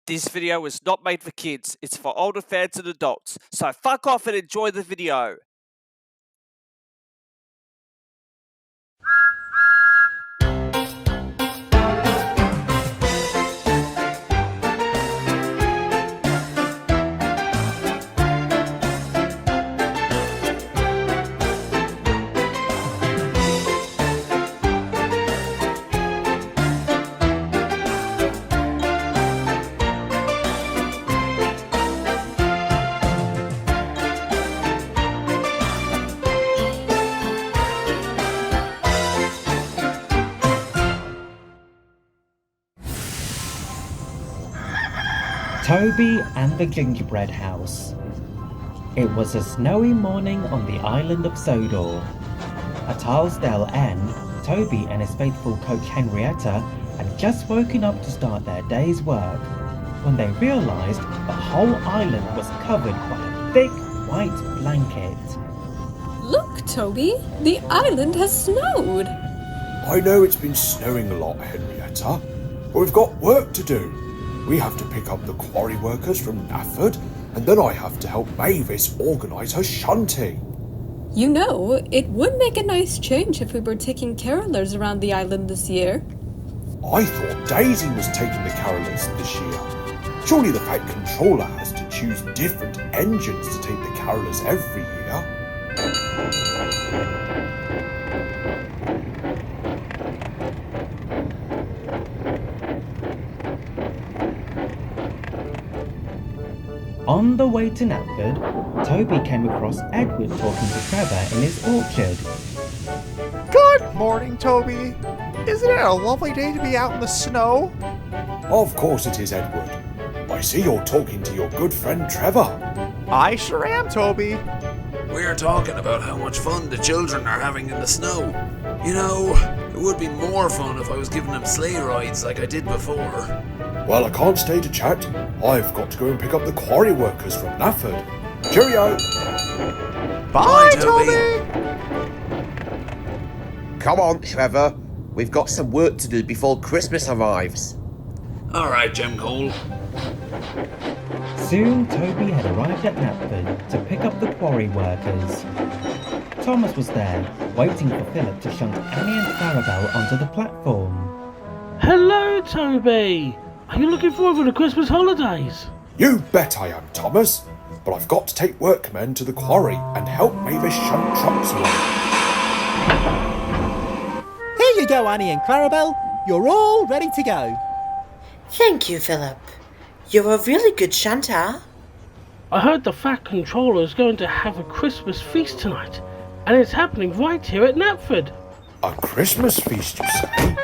This video is not made for kids, it's for older fans and adults, so fuck off and enjoy the video. Toby and the Gingerbread House. It was a snowy morning on the island of Sodor. At Tilesdale End, Toby and his faithful coach Henrietta had just woken up to start their day's work when they realised the whole island was covered by a thick white blanket. Look, Toby, the island has snowed. I know it's been snowing a lot, Henrietta, but we've got work to do. We have to pick up the quarry workers from Nafford, and then I have to help Mavis organise her shanty. You know, it would make a nice change if we were taking carolers around the island this year. I thought Daisy was taking the carolers this year. Surely the Fat Controller has to choose different engines to take the carolers every year. On the way to Nafford, Toby came across Edward talking to Trevor in his orchard. Good morning, Toby. Isn't it a lovely day to be out in the snow? Of course it is, Edward. I see you're talking to your good friend Trevor. I sure am, Toby. We're talking about how much fun the children are having in the snow. You know, it would be more fun if I was giving them sleigh rides like I did before. Well, I can't stay to chat. I've got to go and pick up the quarry workers from Nafford. Cheerio! Bye, Toby. Come on, Trevor. We've got some work to do before Christmas arrives. Alright, Jem Cole. Soon Toby had arrived at Nafford to pick up the quarry workers. Thomas was there, waiting for Philip to shunt Annie and Clarabel onto the platform. Hello, Toby! Are you looking forward to the Christmas holidays? You bet I am, Thomas. But I've got to take workmen to the quarry and help Mavis shunt trucks away. Here you go, Annie and Clarabel. You're all ready to go. Thank you, Philip. You're a really good shunter. I heard the Fat Controller is going to have a Christmas feast tonight, and it's happening right here at Nafford. A Christmas feast, you say?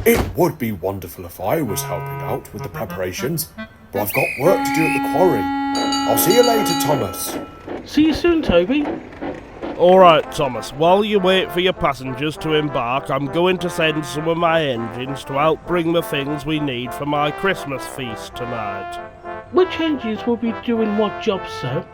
It would be wonderful if I was helping out with the preparations, but I've got work to do at the quarry. I'll see you later, Thomas. See you soon, Toby. Alright, Thomas, while you wait for your passengers to embark, I'm going to send some of my engines to help bring the things we need for my Christmas feast tonight. Which engines will be doing what jobs, sir?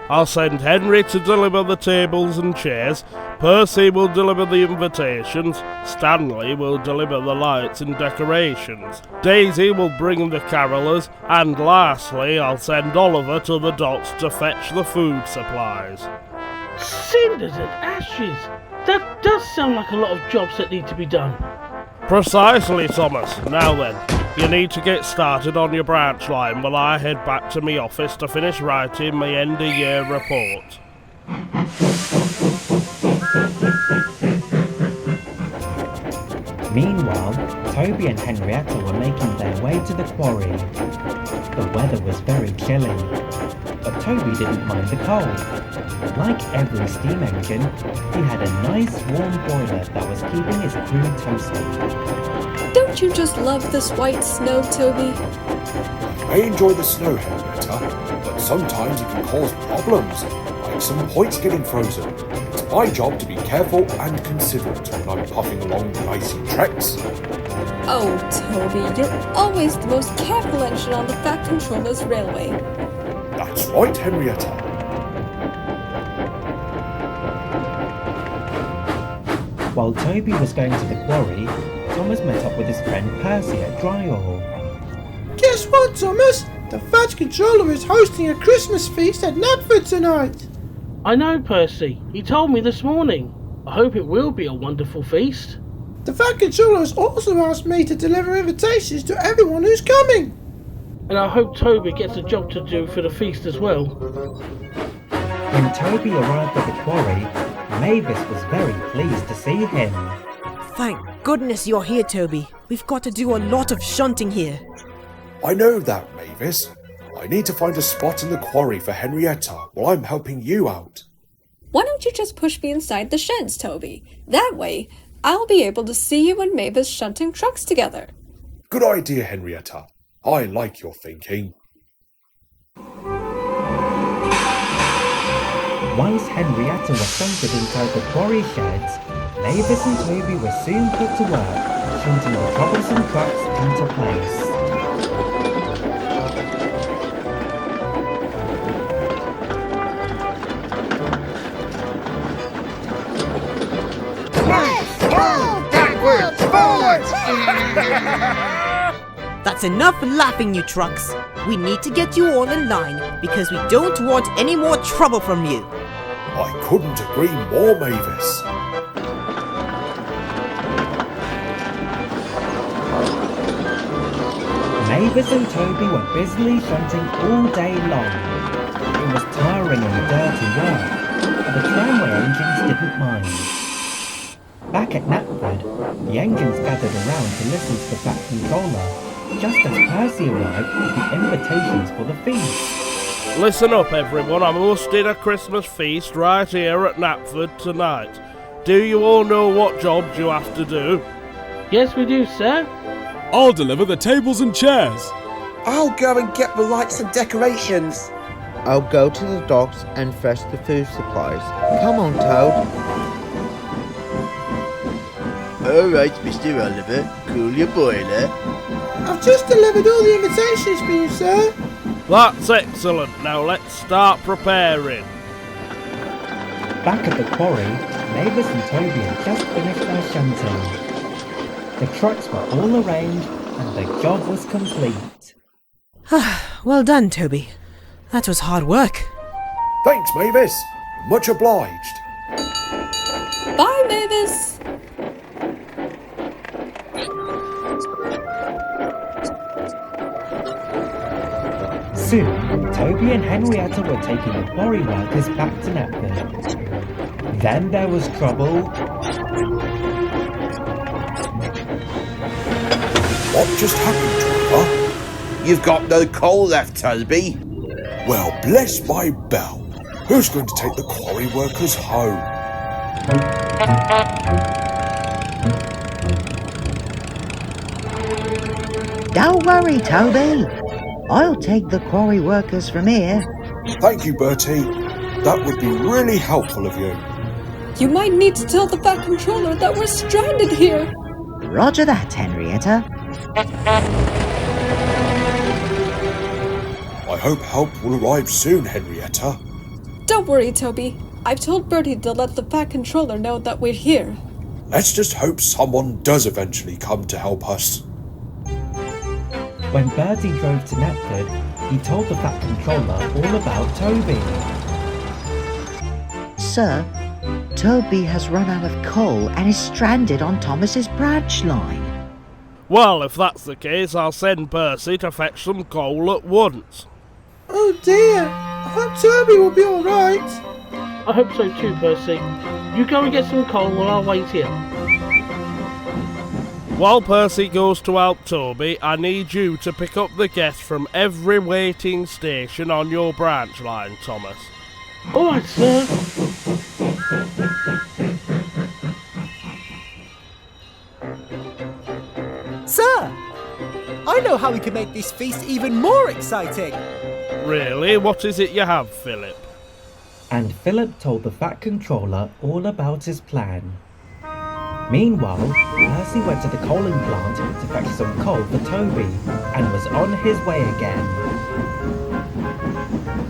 I'll send Henry to deliver the tables and chairs, Percy will deliver the invitations, Stanley will deliver the lights and decorations, Daisy will bring the carolers, and lastly I'll send Oliver to the docks to fetch the food supplies. Cinders and ashes! That does sound like a lot of jobs that need to be done. Precisely, Thomas. Now then, you need to get started on your branch line while I head back to my office to finish writing my end-of-year report. Meanwhile, Toby and Henrietta were making their way to the quarry. The weather was very chilly, but Toby didn't mind the cold. Like every steam engine, he had a nice warm boiler that was keeping his crew toasty. Don't you just love this white snow, Toby? I enjoy the snow, Henrietta, but sometimes it can cause problems, like some points getting frozen. It's my job to be careful and considerate when I'm puffing along the icy treks. Oh, Toby, you're always the most careful engine on the Fat Controller's railway. That's right, Henrietta. While Toby was going to the quarry, Thomas met up with his friend Percy at Dryall. Guess what, Thomas? The Fat Controller is hosting a Christmas feast at Knapford tonight. I know, Percy. He told me this morning. I hope it will be a wonderful feast. The Fat Controller has also asked me to deliver invitations to everyone who's coming. And I hope Toby gets a job to do for the feast as well. When Toby arrived at the quarry, Mavis was very pleased to see him. Thank goodness you're here, Toby. We've got to do a lot of shunting here. I know that, Mavis. I need to find a spot in the quarry for Henrietta while I'm helping you out. Why don't you just push me inside the sheds, Toby? That way, I'll be able to see you and Mavis shunting trucks together. Good idea, Henrietta. I like your thinking. Once Henrietta was shunted inside the quarry sheds, Mavis and Toby were soon put to work, shunting the troublesome trucks into place. Backwards, forwards! That's enough laughing, you trucks. We need to get you all in line because we don't want any more trouble from you. I couldn't agree more, Mavis. Mavis and Toby were busily shunting all day long. It was tiring and dirty work, but the tramway engines didn't mind. Back at Knapford, the engines gathered around to listen to the Fat Controller, just as Percy arrived with the invitations for the feast. Listen up, everyone. I'm hosting a Christmas feast right here at Knapford tonight. Do you all know what jobs you have to do? Yes, we do, sir. I'll deliver the tables and chairs. I'll go and get the lights and decorations. I'll go to the docks and fetch the food supplies. Come on, Toad. Alright, Mr. Oliver, cool your boiler. I've just delivered all the invitations for you, sir. That's excellent. Now let's start preparing. Back at the quarry, Mavis and Toby had just finished their shunting. The trucks were all arranged and the job was complete. Well done, Toby. That was hard work. Thanks, Mavis. Much obliged. Bye, Mavis! Soon, Toby and Henrietta were taking the quarry workers back to Knapford. Then there was trouble. What just happened, Trevor? You've got no coal left, Toby. Well, bless my bell. Who's going to take the quarry workers home? Don't worry, Toby. I'll take the quarry workers from here. Thank you, Bertie. That would be really helpful of you. You might need to tell the Fat Controller that we're stranded here. Roger that, Henrietta. I hope help will arrive soon, Henrietta. Don't worry, Toby. I've told Bertie to let the Fat Controller know that we're here. Let's just hope someone does eventually come to help us. When Bertie drove to Knapford, he told the Fat Controller all about Toby. Sir, Toby has run out of coal and is stranded on Thomas's branch line. Well, if that's the case, I'll send Percy to fetch some coal at once. Oh dear, I hope Toby will be alright. I hope so too, Percy. You go and get some coal while I'll wait here. While Percy goes to help Toby, I need you to pick up the guests from every waiting station on your branch line, Thomas. Alright, sir. Sir! I know how we can make this feast even more exciting! Really? What is it you have, Philip? And Philip told the Fat Controller all about his plan. Meanwhile, Percy went to the coaling plant to fetch some coal for Toby and was on his way again.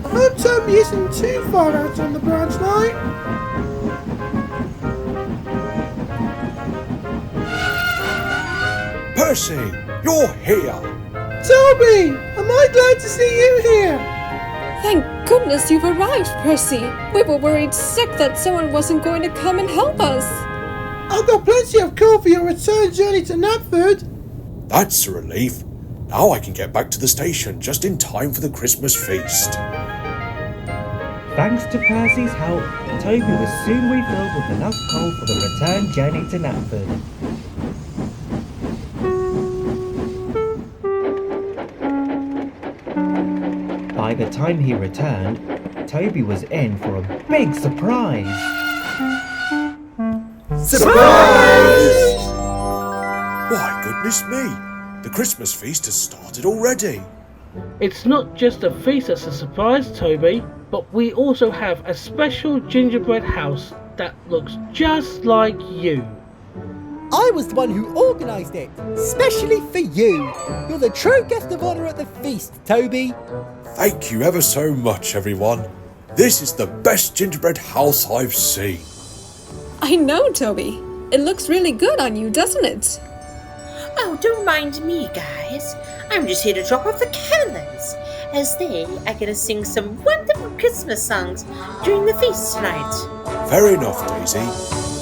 I hope Toby isn't too far out on the branch line. Percy, you're here. Toby! Am I glad to see you here? Thank goodness you've arrived, Percy. We were worried sick that someone wasn't going to come and help us. I've got plenty of coal for your return journey to Knapford. That's a relief. Now I can get back to the station just in time for the Christmas feast. Thanks to Percy's help, Toby was soon refilled with enough coal for the return journey to Knapford. By the time he returned, Toby was in for a big surprise. Surprise! Why, goodness me! The Christmas feast has started already. It's not just a feast that's a surprise, Toby, but we also have a special gingerbread house that looks just like you. I was the one who organised it, specially for you. You're the true guest of honour at the feast, Toby. Thank you ever so much, everyone. This is the best gingerbread house I've seen. I know, Toby. It looks really good on you, doesn't it? Oh, don't mind me, guys. I'm just here to drop off the calendars, as they are going to sing some wonderful Christmas songs during the feast tonight. Fair enough, Daisy.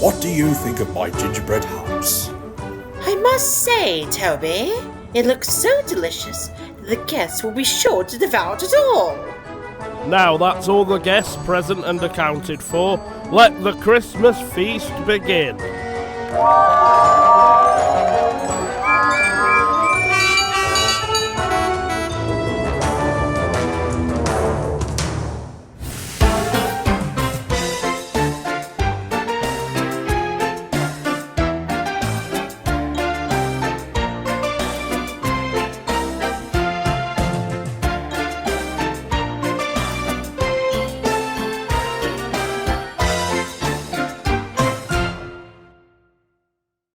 What do you think of my gingerbread house? I must say, Toby, it looks so delicious that the guests will be sure to devour it all. Now that's all the guests present and accounted for. Let the Christmas feast begin.